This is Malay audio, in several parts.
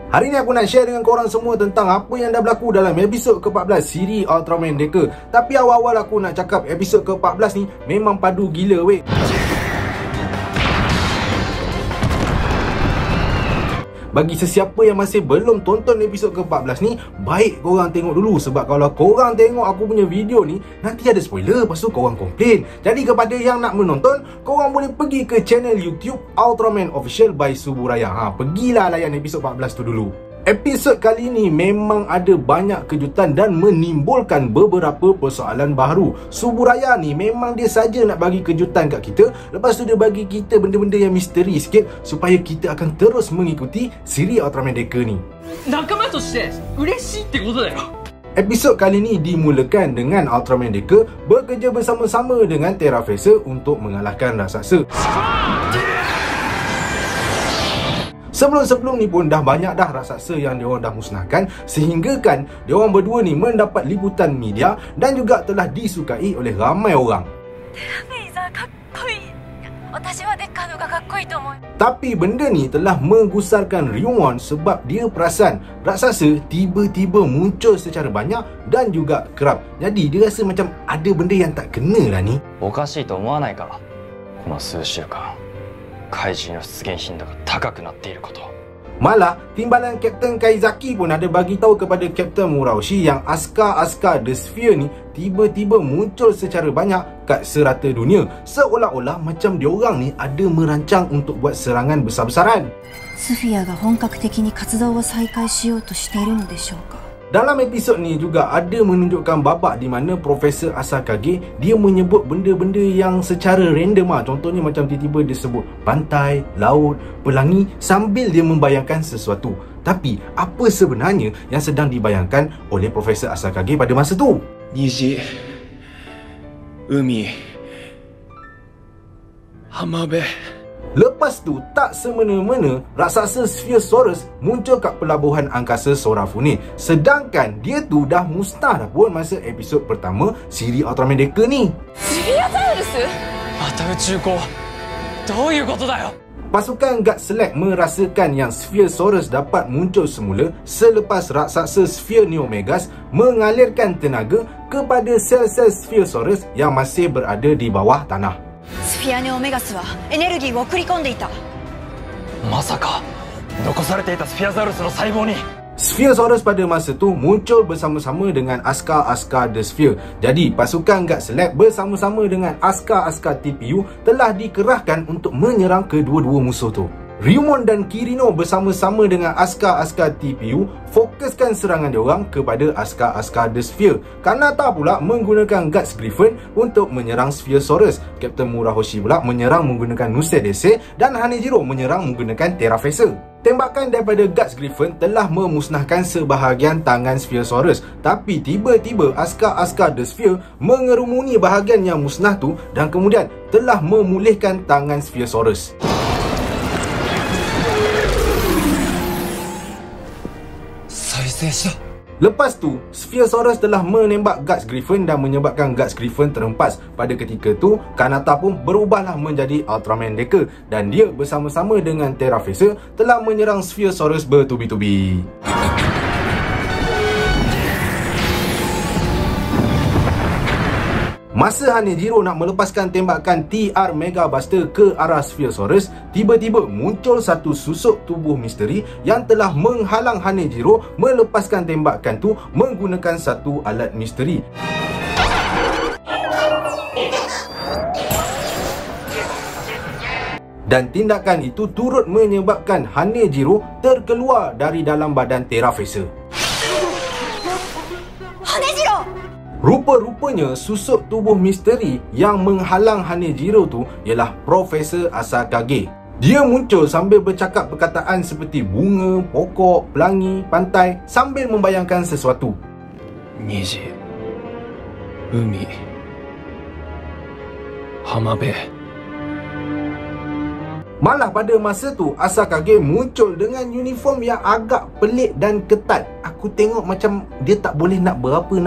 Hari ni aku nak share dengan korang semua tentang apa yang dah berlaku dalam episod ke-14 siri Ultraman Deca. Tapi awal-awal aku nak cakap episod ke-14 ni memang padu gila weh. Bagi sesiapa yang masih belum tonton episod ke-14 ni, baik korang tengok dulu. Sebab kalau korang tengok aku punya video ni, nanti ada spoiler, lepas tu korang komplain. Jadi kepada yang nak menonton, korang boleh pergi ke channel YouTube Ultraman Official by Suburaya. Pergilah layan episod 14 tu dulu. Episod kali ni memang ada banyak kejutan dan menimbulkan beberapa persoalan baru. Suburaya ni memang dia saja nak bagi kejutan kat kita, lepas tu dia bagi kita benda-benda yang misteri sikit supaya kita akan terus mengikuti siri Ultraman Deca ni. Episod kali ni dimulakan dengan Ultraman Deca bekerja bersama-sama dengan Terra Fraser untuk mengalahkan raksasa. Sebelum-sebelum ni pun dah banyak dah raksasa yang diorang dah musnahkan, sehingga kan diorang berdua ni mendapat liputan media dan juga telah disukai oleh ramai orang. Tapi benda ni telah menggusarkan Ryuwon sebab dia perasan raksasa tiba-tiba muncul secara banyak dan juga kerap. Jadi dia rasa macam ada benda yang tak kena lah ni. Malah, timbalan Kapten Kaizaki pun ada bagi tahu kepada Kapten Muraoshi yang askar-askar The Sphere ni tiba-tiba muncul secara banyak kat serata dunia. Seolah-olah macam diorang ni ada merancang untuk buat serangan besar-besaran. Dalam episod ni juga ada menunjukkan babak di mana Profesor Asakage dia menyebut benda-benda yang secara random Contohnya macam tiba-tiba dia sebut pantai, laut, pelangi sambil dia membayangkan sesuatu. Tapi apa sebenarnya yang sedang dibayangkan oleh Profesor Asakage pada masa tu? Niji, umi, hamabe. Lepas tu, tak semena-mena raksasa Spherosaurus muncul kat pelabuhan angkasa Sorafune. Sedangkan dia tu dah musnah dah pun masa episod pertama siri Ultraman Deca ni. Spherosaurus? Mata uchuko. Douyou koto da yo? Pasukan Gatslack merasakan yang Spherosaurus dapat muncul semula selepas raksasa Sphere Neomegas mengalirkan tenaga kepada sel-sel Spherosaurus yang masih berada di bawah tanah. Spherosaurus pada masa tu muncul bersama-sama dengan askar-askar The Sphere. Jadi pasukan Gatslack bersama-sama dengan askar-askar TPU telah dikerahkan untuk menyerang kedua-dua musuh tu. Ryuwon dan Kirino bersama-sama dengan askar-askar TPU fokuskan serangan diorang kepada askar-askar The Sphere. Kanata pula menggunakan Guts Griffin untuk menyerang Spherosaurus. Kapten Murahoshi pula menyerang menggunakan Nusedese dan Hanejiro menyerang menggunakan Terra Fraser. Tembakan daripada Guts Griffin telah memusnahkan sebahagian tangan Spherosaurus. Tapi tiba-tiba askar-askar The Sphere mengerumuni bahagian yang musnah tu dan kemudian telah memulihkan tangan Spherosaurus. Lepas tu, Spherosaurus telah menembak Guts Griffin dan menyebabkan Guts Griffin terhempas. Pada ketika tu, Kanata pun berubahlah menjadi Ultraman Deca dan dia bersama-sama dengan Terra Fraser telah menyerang Spherosaurus bertubi-tubi. Masa Hanejiro nak melepaskan tembakan TR Mega Buster ke arah Spherosaurus, tiba-tiba muncul satu susuk tubuh misteri yang telah menghalang Hanejiro melepaskan tembakan tu menggunakan satu alat misteri. Dan tindakan itu turut menyebabkan Hanejiro terkeluar dari dalam badan Terra Fraser. Rupa-rupanya susuk tubuh misteri yang menghalang Hanejiro tu ialah Profesor Asakage. Dia muncul sambil bercakap perkataan seperti bunga, pokok, pelangi, pantai sambil membayangkan sesuatu. Niji, umi, hamabe. Malah pada masa tu Asakage muncul dengan uniform yang agak pelik dan ketat. Aku tengok macam dia tak boleh nak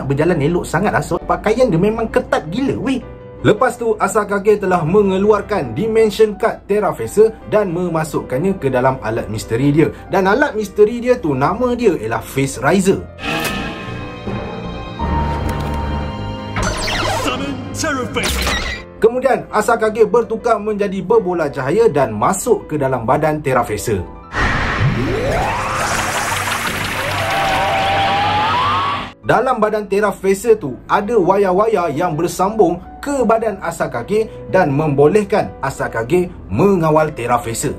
berjalan elok sangat lah. So pakaian dia memang ketat gila weh. Lepas tu, Asakage telah mengeluarkan Dimension Card Terrafacer dan memasukkannya ke dalam alat misteri dia. Dan alat misteri dia tu, nama dia ialah Face Riser. Kemudian, Asakage bertukar menjadi berbola cahaya dan masuk ke dalam badan Terrafacer. Dalam badan Terrafacer tu, ada wayar-wayar yang bersambung ke badan Asakage dan membolehkan Asakage mengawal Terrafacer.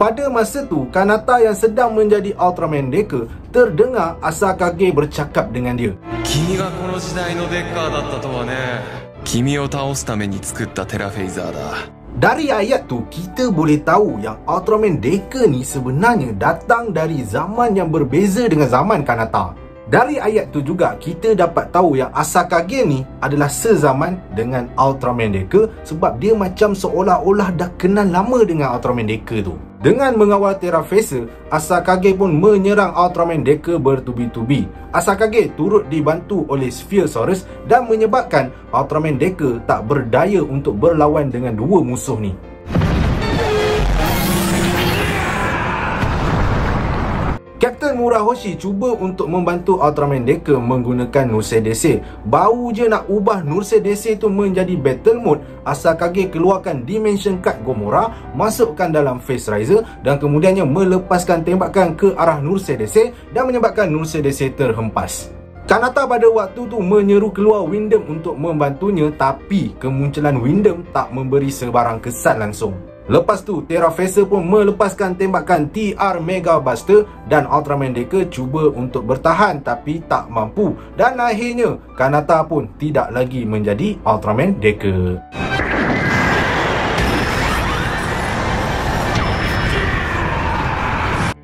Pada masa tu, Kanata yang sedang menjadi Ultraman Decker terdengar Asakage bercakap dengan dia. 君がこの時代のデッカーだったとはね。君を倒すために作ったテラフェイザーだ。 Dari ayat tu, kita boleh tahu yang Ultraman Decker ni sebenarnya datang dari zaman yang berbeza dengan zaman Kanata. Dari ayat tu juga, kita dapat tahu yang Asakage ni adalah sezaman dengan Ultraman Decker sebab dia macam seolah-olah dah kenal lama dengan Ultraman Decker tu. Dengan mengawal Terrafacer, Asakage pun menyerang Ultraman Decker bertubi-tubi. Asakage turut dibantu oleh Spherosaurus dan menyebabkan Ultraman Decker tak berdaya untuk berlawan dengan dua musuh ni. Captain Murahoshi cuba untuk membantu Ultraman Decker menggunakan Nurse Dese. Baru je nak ubah Nurse Dese tu menjadi Battle Mode, Asakage keluarkan Dimension Card Gomora, masukkan dalam Face Riser dan kemudiannya melepaskan tembakan ke arah Nurse Dese dan menyebabkan Nurse Dese terhempas. Kanata pada waktu tu menyeru keluar Windom untuk membantunya, tapi kemunculan Windom tak memberi sebarang kesan langsung. Lepas tu, Terrafacer pun melepaskan tembakan TR Mega Buster dan Ultraman Decker cuba untuk bertahan tapi tak mampu. Dan akhirnya, Kanata pun tidak lagi menjadi Ultraman Decker.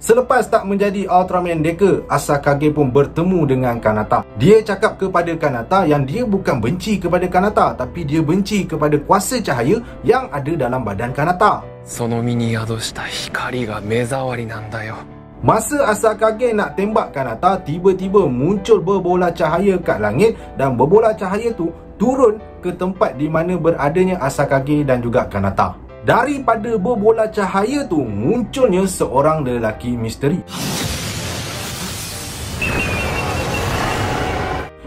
Selepas tak menjadi Ultraman Decker, Asakage pun bertemu dengan Kanata. Dia cakap kepada Kanata yang dia bukan benci kepada Kanata, tapi dia benci kepada kuasa cahaya yang ada dalam badan Kanata. Masa Asakage nak tembak Kanata, tiba-tiba muncul berbola cahaya kat langit dan berbola cahaya tu turun ke tempat di mana beradanya Asakage dan juga Kanata. Daripada berbola cahaya tu munculnya seorang lelaki misteri.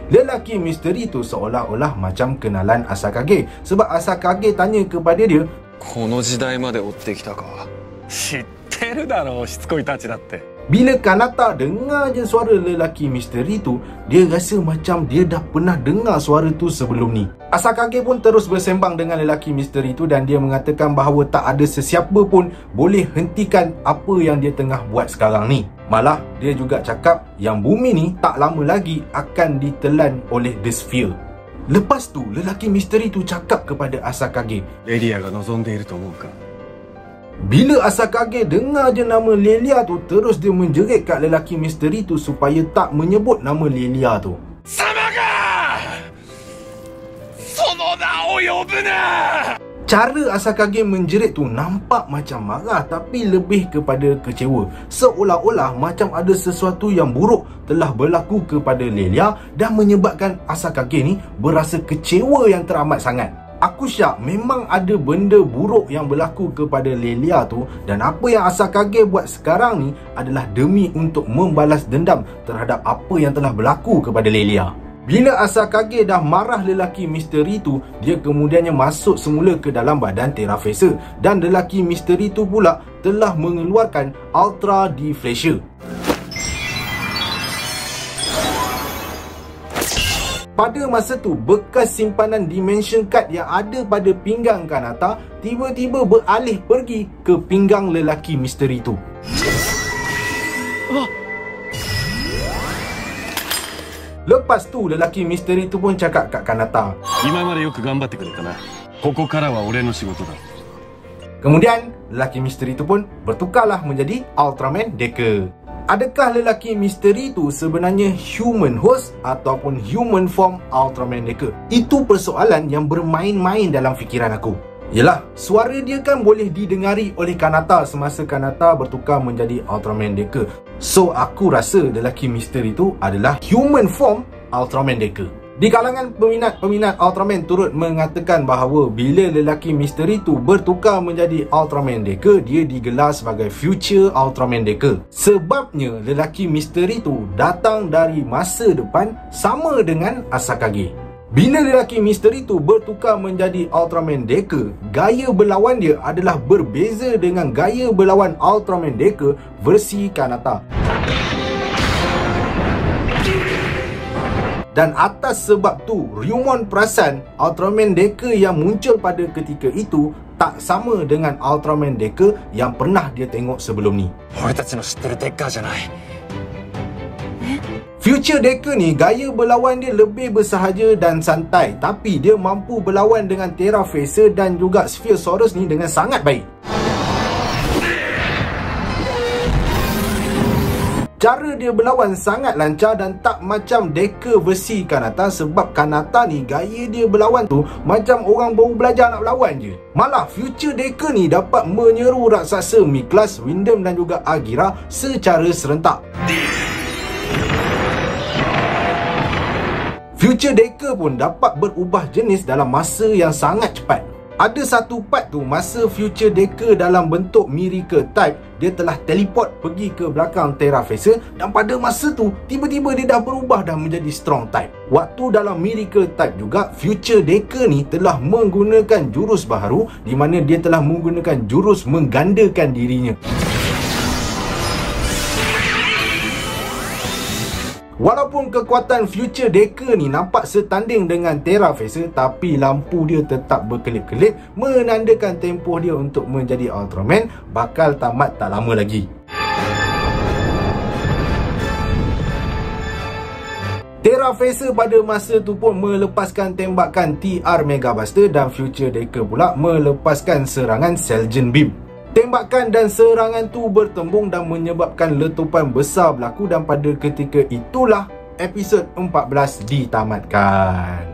Lelaki misteri tu seolah-olah macam kenalan Asakage sebab Asakage tanya kepada dia, この時代まで追ってきたか。知ってるだろう、しつこいたちだって。 Bila Kanata dengar je suara lelaki misteri tu, dia rasa macam dia dah pernah dengar suara tu sebelum ni. Asakage pun terus bersembang dengan lelaki misteri tu dan dia mengatakan bahawa tak ada sesiapa pun boleh hentikan apa yang dia tengah buat sekarang ni. Malah, dia juga cakap yang bumi ni tak lama lagi akan ditelan oleh The Sphere. Lepas tu, lelaki misteri tu cakap kepada Asakage, bila Asakage dengar je nama Lelia tu, terus dia menjerit kat lelaki misteri tu supaya tak menyebut nama Lelia tu. Cara Asakage menjerit tu nampak macam marah tapi lebih kepada kecewa. Seolah-olah macam ada sesuatu yang buruk telah berlaku kepada Lelia dan menyebabkan Asakage ni berasa kecewa yang teramat sangat. Aku syak memang ada benda buruk yang berlaku kepada Lelia tu dan apa yang Asakage buat sekarang ni adalah demi untuk membalas dendam terhadap apa yang telah berlaku kepada Lelia. Bila Asakage dah marah lelaki misteri tu, dia kemudiannya masuk semula ke dalam badan Terrafacer dan lelaki misteri tu pula telah mengeluarkan Ultra Deflacer. Pada masa tu, bekas simpanan Dimension Card yang ada pada pinggang Kanata tiba-tiba beralih pergi ke pinggang lelaki misteri tu. Lepas tu, lelaki misteri tu pun cakap kat Kanata, kemudian, lelaki misteri tu pun bertukarlah menjadi Ultraman Decker. Adakah lelaki misteri tu sebenarnya human host ataupun human form Ultraman Decker? Itu persoalan yang bermain-main dalam fikiran aku. Yalah, suara dia kan boleh didengari oleh Kanata semasa Kanata bertukar menjadi Ultraman Deca. So, aku rasa lelaki misteri tu adalah human form Ultraman Deca. Di kalangan peminat Ultraman turut mengatakan bahawa bila lelaki misteri tu bertukar menjadi Ultraman Deca, dia digelar sebagai Future Ultraman Deca. Sebabnya lelaki misteri tu datang dari masa depan sama dengan Asakage. Bila lelaki misteri tu bertukar menjadi Ultraman Deca, gaya berlawan dia adalah berbeza dengan gaya berlawan Ultraman Deca versi Kanata. Dan atas sebab tu, Ryumon perasan Ultraman Deca yang muncul pada ketika itu tak sama dengan Ultraman Deca yang pernah dia tengok sebelum ni. Future Deca ni gaya berlawan dia lebih bersahaja dan santai, tapi dia mampu berlawan dengan Terra Facer dan juga Spherosaurus ni dengan sangat baik. Cara dia berlawan sangat lancar dan tak macam Deca versi Kanata, sebab Kanata ni gaya dia berlawan tu macam orang baru belajar nak berlawan je. Malah Future Deca ni dapat menyeru raksasa Miklas, Windom dan juga Agira secara serentak. Future Deca pun dapat berubah jenis dalam masa yang sangat cepat. Ada satu part tu masa Future Deca dalam bentuk Miracle Type, dia telah teleport pergi ke belakang Terra Facer dan pada masa tu tiba-tiba dia dah berubah dah menjadi Strong Type. Waktu dalam Miracle Type juga, Future Deca ni telah menggunakan jurus baharu di mana dia telah menggunakan jurus menggandakan dirinya. Walaupun kekuatan Future Deca ni nampak setanding dengan Terra Facer, tapi lampu dia tetap berkelip-kelip menandakan tempoh dia untuk menjadi Ultraman bakal tamat tak lama lagi. Terra Facer pada masa tu pun melepaskan tembakan TR Mega Buster dan Future Deca pula melepaskan serangan Selgen Beam. Tembakan dan serangan tu bertembung dan menyebabkan letupan besar berlaku dan pada ketika itulah episod 14 ditamatkan.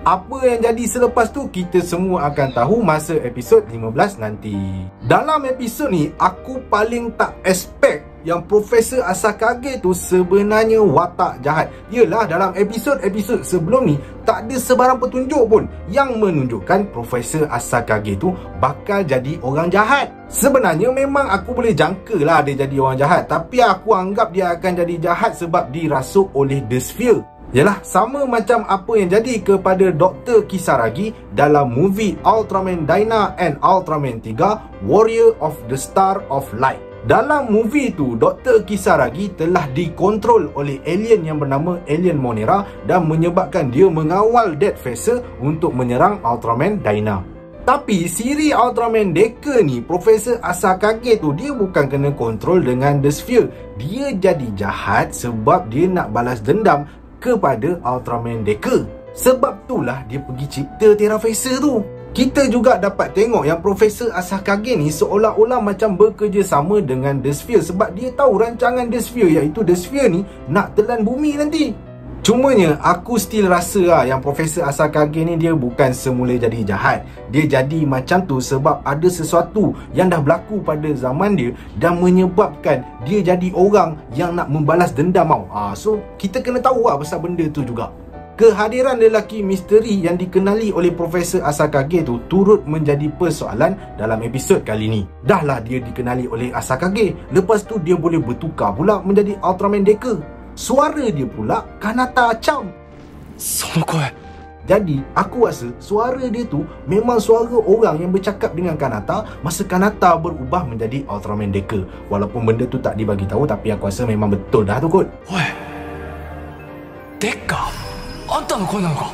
Apa yang jadi selepas tu kita semua akan tahu masa episod 15 nanti. Dalam episod ni aku paling tak expect yang Profesor Asakage tu sebenarnya watak jahat. Yelah, dalam episod-episod sebelum ni tak ada sebarang petunjuk pun yang menunjukkan Profesor Asakage tu bakal jadi orang jahat. Sebenarnya memang aku boleh jangka lah dia jadi orang jahat, tapi aku anggap dia akan jadi jahat sebab dirasuk oleh The Sphere. Yalah, sama macam apa yang jadi kepada Dr. Kisaragi dalam movie Ultraman Dyna and Ultraman 3 Warrior of the Star of Light. Dalam movie tu, Dr. Kisaragi telah dikontrol oleh alien yang bernama Alien Monera dan menyebabkan dia mengawal Death Facer untuk menyerang Ultraman Dyna. Tapi siri Ultraman Deca ni, Profesor Asakage tu, dia bukan kena kontrol dengan The Sphere. Dia jadi jahat sebab dia nak balas dendam kepada Ultraman Deca. Sebab itulah dia pergi cipta Terra Facer tu. Kita juga dapat tengok yang Profesor Asakage ni seolah-olah macam bekerjasama dengan The Sphere sebab dia tahu rancangan The Sphere, iaitu The Sphere ni nak telan bumi nanti. Cumanya aku still rasa lah yang Profesor Asakage ni dia bukan semula jadi jahat. Dia jadi macam tu sebab ada sesuatu yang dah berlaku pada zaman dia dan menyebabkan dia jadi orang yang nak membalas dendam tau. So kita kena tahu lah pasal benda tu juga. Kehadiran lelaki misteri yang dikenali oleh Profesor Asakage tu turut menjadi persoalan dalam episod kali ni. Dahlah dia dikenali oleh Asakage, lepas tu dia boleh bertukar pula menjadi Ultraman Deca. Suara dia pula Kanata Cham. Jadi aku rasa suara dia tu memang suara orang yang bercakap dengan Kanata masa Kanata berubah menjadi Ultraman Deca. Walaupun benda tu tak dibagi tahu, tapi aku rasa memang betul dah tu kot. Oi, Deca, anta no koi nano ka?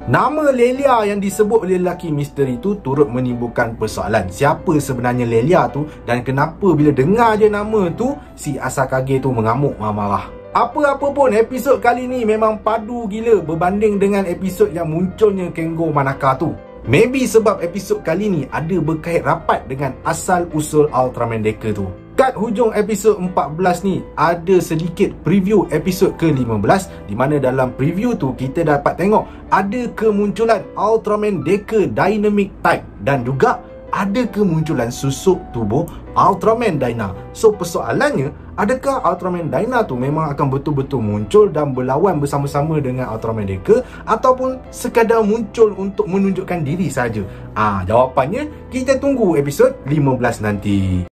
Nama Lelia yang disebut oleh lelaki misteri tu turut menimbulkan persoalan. Siapa sebenarnya Lelia tu dan kenapa bila dengar je nama tu si Asakage tu mengamuk marah-marah. Apa-apa pun episod kali ni memang padu gila berbanding dengan episod yang munculnya Kengo Manaka tu. Maybe sebab episod kali ni ada berkait rapat dengan asal-usul Ultraman Deca tu. Dekat hujung episod 14 ni, ada sedikit preview episod ke-15, di mana dalam preview tu kita dapat tengok ada kemunculan Ultraman Deka Dynamic Type dan juga ada kemunculan susuk tubuh Ultraman Dyna. So persoalannya, adakah Ultraman Dyna tu memang akan betul-betul muncul dan berlawan bersama-sama dengan Ultraman Deka, ataupun sekadar muncul untuk menunjukkan diri saja? Jawapannya kita tunggu episod 15 nanti.